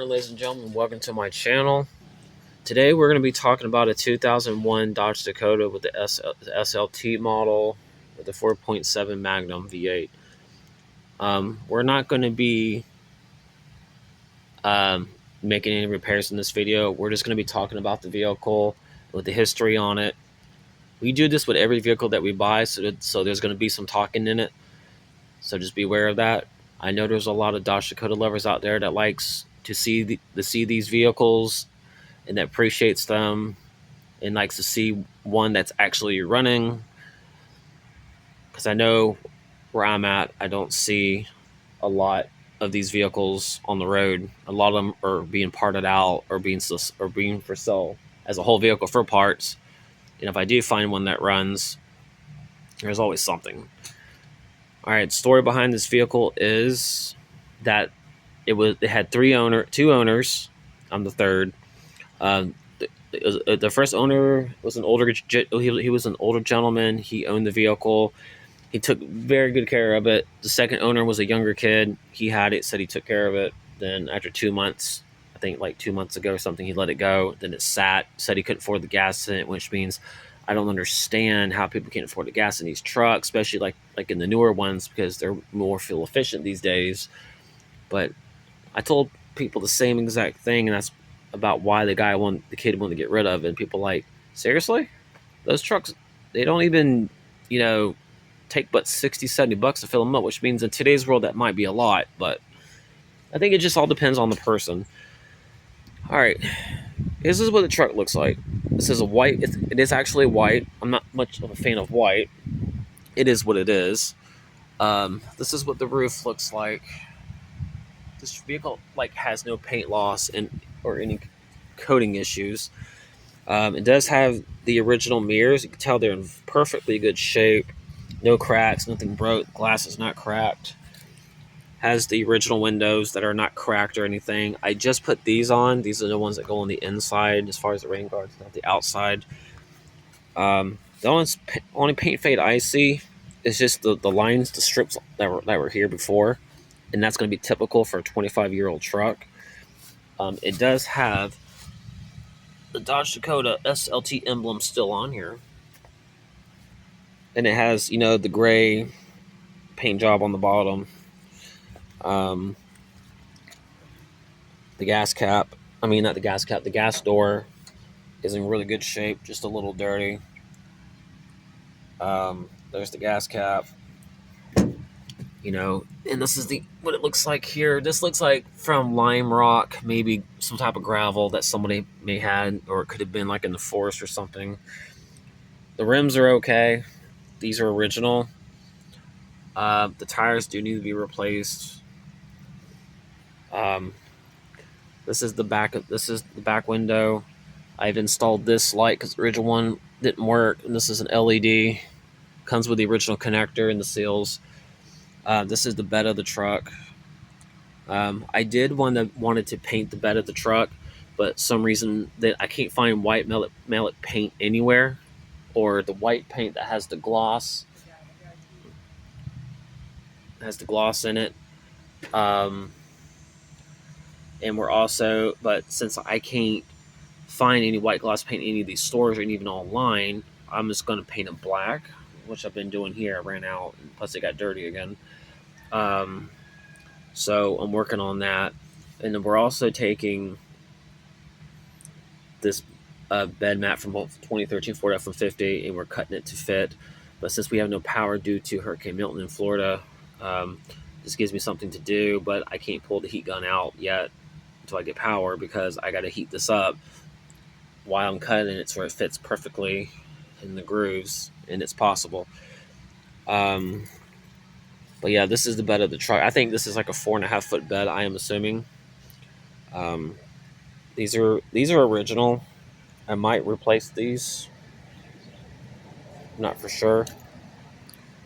morning, ladies and gentlemen. Welcome to my channel. Today, we're going to be talking about a 2001 Dodge Dakota with the SLT model with the 4.7 Magnum V8. We're not going to be um, making any repairs in this video. We're just going to be talking about the vehicle with the history on it. We do this with every vehicle that we buy, so there's going to be some talking in it. So just be aware of that. I know there's a lot of Dodge Dakota lovers out there that likes to see these vehicles and that appreciates them and likes to see one that's actually running. Because I know where I'm at, I don't see a lot of these vehicles on the road. A lot of them are being parted out or being for sale as a whole vehicle for parts. And if I do find one that runs, there's always something. All right, story behind this vehicle is that it had two owners. I'm the third. The first owner was he was an older gentleman. He owned the vehicle. He took very good care of it. The second owner was a younger kid. He had it, said he took care of it. Then after 2 months, I think like 2 months ago or something, he let it go. Then it sat, said he couldn't afford the gas in it, which means I don't understand how people can't afford the gas in these trucks, especially like in the newer ones, because they're more fuel efficient these days. But I told people the same exact thing, and that's about why the kid wanted to get rid of it. And people like, seriously? Those trucks, they don't even, take but 60, 70 bucks to fill them up, which means in today's world that might be a lot, but I think it just all depends on the person. All right, this is what the truck looks like. This is a white. It is actually white. I'm not much of a fan of white. It is what it is. This is what the roof looks like. This vehicle has no paint loss or any coating issues. It does have the original mirrors. You can tell they're in perfectly good shape. No cracks, nothing broke. Glass is not cracked. Has the original windows that are not cracked or anything. I just put these on. These are the ones that go on the inside as far as the rain guards, not the outside. The only paint fade I see is just the lines, the strips that were here before. And that's going to be typical for a 25-year-old truck. It does have the Dodge Dakota SLT emblem still on here. And it has, the gray paint job on the bottom. The gas cap, not the gas cap, the gas door is in really good shape, just a little dirty. There's the gas cap. And this is what it looks like here. This looks like from lime rock, maybe some type of gravel that somebody may had, or it could have been like in the forest or something. The rims are okay. These are original. The tires do need to be replaced. This is the back window. I've installed this light because the original one didn't work, and this is an LED. Comes with the original connector and the seals. This is the bed of the truck. I did wanted to paint the bed of the truck, but some reason that I can't find white mallet paint anywhere, or the white paint that has the gloss in it. And but since I can't find any white gloss paint in any of these stores or even online, I'm just going to paint it black, which I've been doing here. I ran out, and plus it got dirty again. So I'm working on that. And then we're also taking this bed mat from 2013 Ford F-150, and we're cutting it to fit. But since we have no power due to Hurricane Milton in Florida, this gives me something to do, but I can't pull the heat gun out yet until I get power, because I got to heat this up while I'm cutting it so it fits perfectly in the grooves, and it's possible. But yeah, this is the bed of the truck. I think this is like a 4.5 foot bed, I am assuming. These are original. I might replace these. I'm not for sure.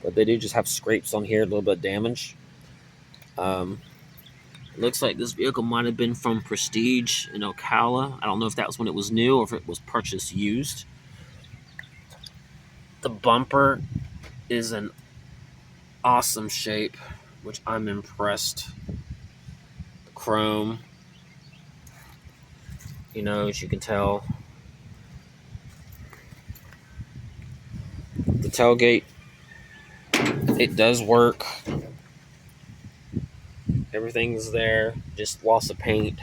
But they do just have scrapes on here, a little bit of damage. It looks like this vehicle might have been from Prestige in Ocala. I don't know if that was when it was new or if it was purchased used. The bumper is in awesome shape, which I'm impressed. The chrome. As you can tell, the tailgate, it does work. Everything's there, just loss of paint.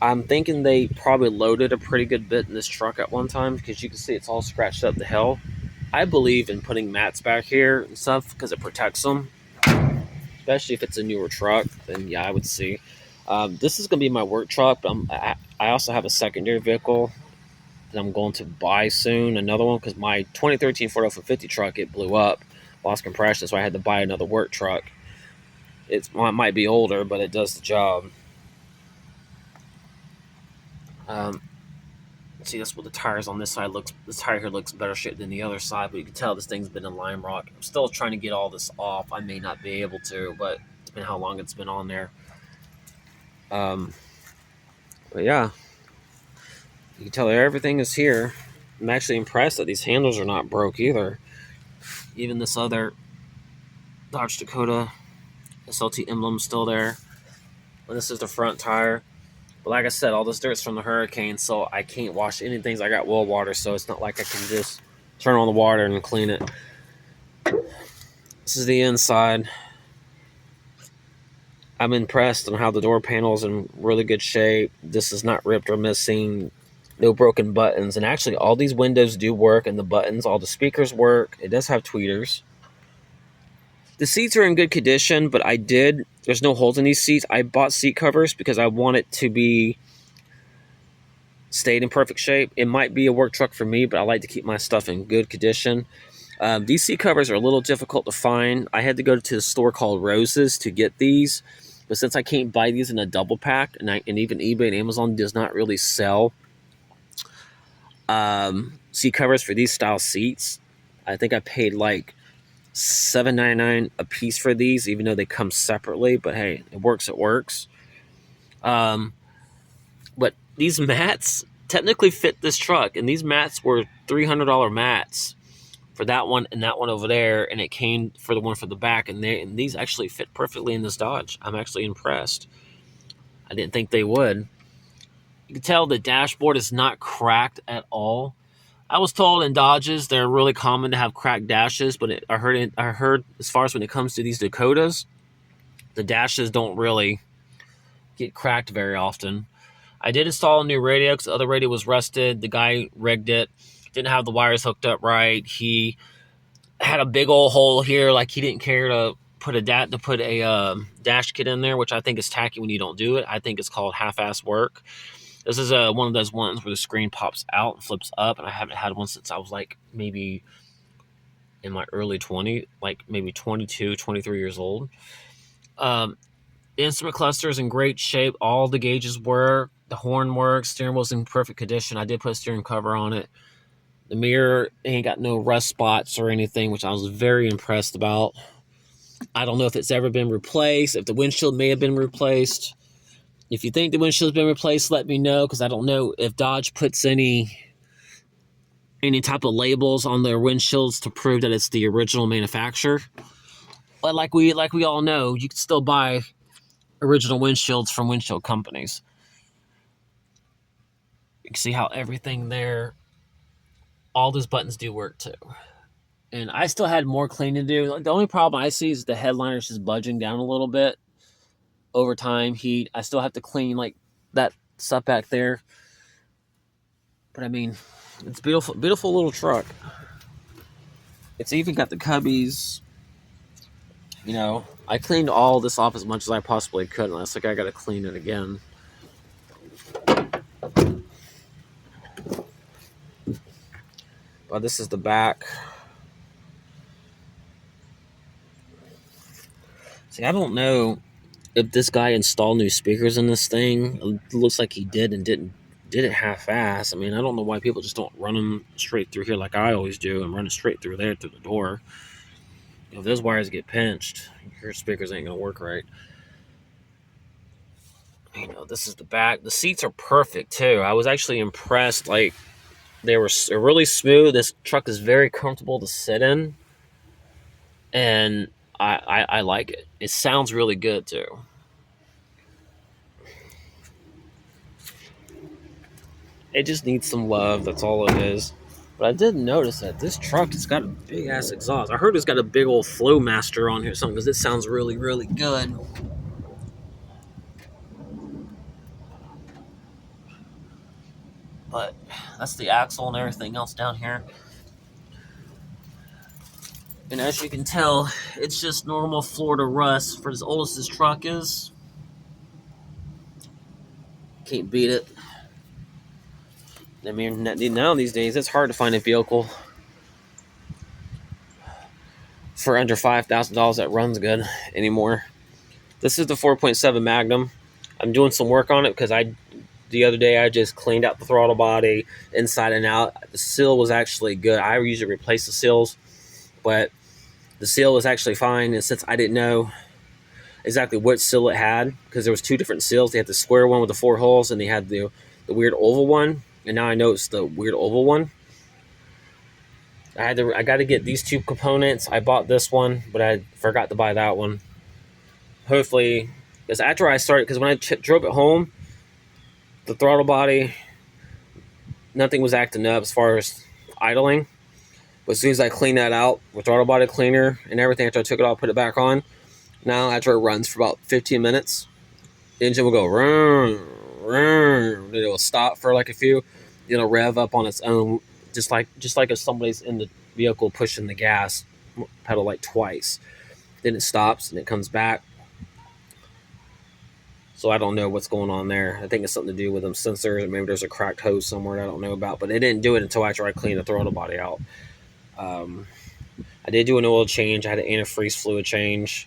I'm thinking they probably loaded a pretty good bit in this truck at one time, because you can see it's all scratched up to hell. I believe in putting mats back here and stuff because it protects them, especially if it's a newer truck. Then yeah, I would see. This is going to be my work truck, but I also have a secondary vehicle that I'm going to buy soon, another one, because my 2013 Ford F-150 truck, it blew up, lost compression, so I had to buy another work truck. It might be older, but it does the job. Um, See, that's what the tires on this side looks. This tire here looks better shape than the other side, but you can tell this thing's been in lime rock. I'm still trying to get all this off. I may not be able to, but depending how long it's been on there. Um, but yeah, you can tell everything is here. I'm actually impressed that these handles are not broke either. Even this other Dodge Dakota SLT emblem's still there. And this is the front tire. But like I said, all this dirt's from the hurricane, so I can't wash anything. I got well water, so it's not like I can just turn on the water and clean it. This is the inside. I'm impressed on how the door panel's in really good shape. This is not ripped or missing. No broken buttons. And actually, all these windows do work, and the buttons, all the speakers work. It does have tweeters. The seats are in good condition, but there's no holes in these seats. I bought seat covers because I want it to be stayed in perfect shape. It might be a work truck for me, but I like to keep my stuff in good condition. These seat covers are a little difficult to find. I had to go to the store called Rose's to get these, but since I can't buy these in a double pack, and even eBay and Amazon does not really sell seat covers for these style seats, I think I paid like $7.99 a piece for these, even though they come separately. But hey, it works. It works. But these mats technically fit this truck, and these mats were $300 mats for that one and that one over there, and it came for the one for the back, and these actually fit perfectly in this Dodge. I'm actually impressed. I didn't think they would. You can tell the dashboard is not cracked at all. I was told in Dodges they're really common to have cracked dashes, but I heard as far as when it comes to these Dakotas, the dashes don't really get cracked very often. I did install a new radio because the other radio was rusted. The guy rigged it, didn't have the wires hooked up right. He had a big old hole here, like he didn't care to put a dash kit in there, which I think is tacky when you don't do it. I think it's called half-ass work. This is one of those ones where the screen pops out and flips up, and I haven't had one since I was like maybe in my early 20s, like maybe 22, 23 years old. The instrument cluster is in great shape. All the gauges work. The horn works. Steering wheel's in perfect condition. I did put a steering cover on it. The mirror ain't got no rust spots or anything, which I was very impressed about. I don't know if it's ever been replaced, if the windshield may have been replaced. If you think the windshield's been replaced, let me know, because I don't know if Dodge puts any type of labels on their windshields to prove that it's the original manufacturer. But like we all know, you can still buy original windshields from windshield companies. You can see how everything there, all those buttons do work too. And I still had more cleaning to do. The only problem I see is the headliner is just budging down a little bit over time. Heat. I still have to clean like that stuff back there. But I mean, it's beautiful, beautiful little truck. It's even got the cubbies. I cleaned all this off as much as I possibly could, and it's like I gotta clean it again. But this is the back. See, I don't know if this guy installed new speakers in this thing. It looks like he did and did it half-ass. I mean, I don't know why people just don't run them straight through here like I always do and run it straight through there through the door. If those wires get pinched, your speakers ain't gonna work right. This is the back. The seats are perfect too. I was actually impressed. Like, they're really smooth. This truck is very comfortable to sit in, and I like it. It sounds really good too. It just needs some love. That's all it is. But I did notice that this truck has got a big ass exhaust. I heard it's got a big old Flow Master on here or something because it sounds really, really good. But that's the axle and everything else down here. And as you can tell, it's just normal Florida rust for as old as this truck is. Can't beat it. I mean, now these days, it's hard to find a vehicle for under $5,000 that runs good anymore. This is the 4.7 Magnum. I'm doing some work on it because the other day I just cleaned out the throttle body inside and out. The seal was actually good. I usually replace the seals, but the seal was actually fine. And since I didn't know exactly what seal it had, because there was two different seals, they had the square one with the 4 holes, and they had the weird oval one. And now I know it's the weird oval one. I got to get these two components. I bought this one, but I forgot to buy that one. Hopefully, because after I started, because when I drove it home, the throttle body, nothing was acting up as far as idling. But as soon as I cleaned that out with throttle body cleaner and everything, after I took it off, put it back on, now after it runs for about 15 minutes, the engine will go vroom, vroom. It will stop for like a few. It'll rev up on its own, just like if somebody's in the vehicle pushing the gas pedal like twice. Then it stops and it comes back. So I don't know what's going on there. I think it's something to do with them sensors. Maybe there's a cracked hose somewhere I don't know about. But it didn't do it until after I cleaned the throttle body out. I did do an oil change. I had an antifreeze fluid change.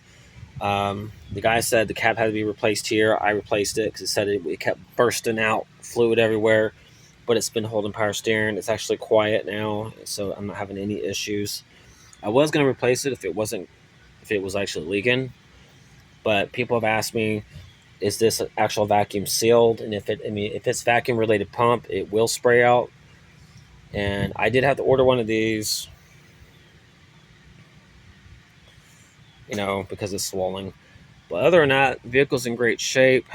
The guy said the cap had to be replaced here. I replaced it because it said it kept bursting out fluid everywhere. But it's been holding power steering. It's actually quiet now, so I'm not having any issues. I was going to replace it if it was actually leaking. But people have asked me, is this actual vacuum sealed? And if it's vacuum related pump, it will spray out. And I did have to order one of these, because it's swollen. But other than that, the vehicle's in great shape.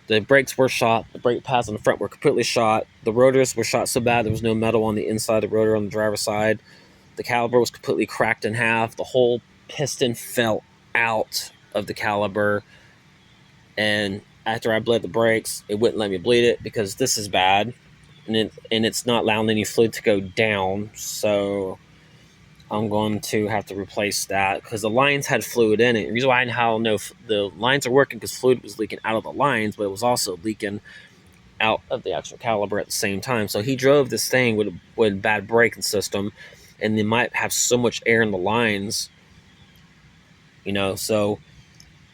The brakes were shot. The brake pads on the front were completely shot. The rotors were shot so bad there was no metal on the inside of the rotor on the driver's side. The caliper was completely cracked in half. The whole piston fell out of the caliper. And after I bled the brakes, it wouldn't let me bleed it because this is bad. And it's not allowing any fluid to go down. So I'm going to have to replace that because the lines had fluid in it. The reason why I know the lines are working because fluid was leaking out of the lines, but it was also leaking out of the actual caliper at the same time. So he drove this thing with a bad braking system, and they might have so much air in the lines, so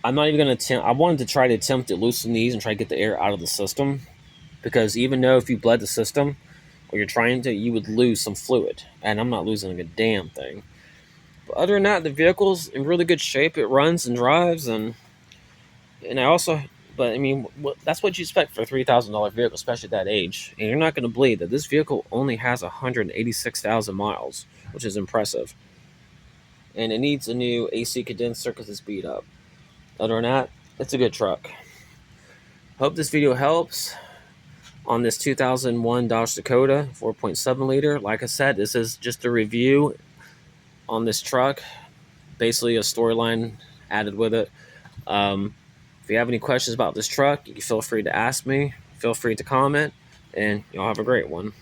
I'm not even going to attempt. I wanted to try to attempt to loosen these and try to get the air out of the system, because even though if you bled the system, or you're trying to, you would lose some fluid, and I'm not losing a damn thing. But other than that, the vehicle's in really good shape. It runs and drives, and that's what you expect for a $3,000 vehicle, especially at that age. And you're not going to believe that this vehicle only has 186,000 miles, which is impressive. And it needs a new AC condenser because it's beat up. Other than that, it's a good truck. Hope this video helps on this 2001 Dodge Dakota 4.7 liter. Like I said, this is just a review on this truck, basically a storyline added with it. If you have any questions about this truck, you can feel free to ask me, feel free to comment, and y'all have a great one.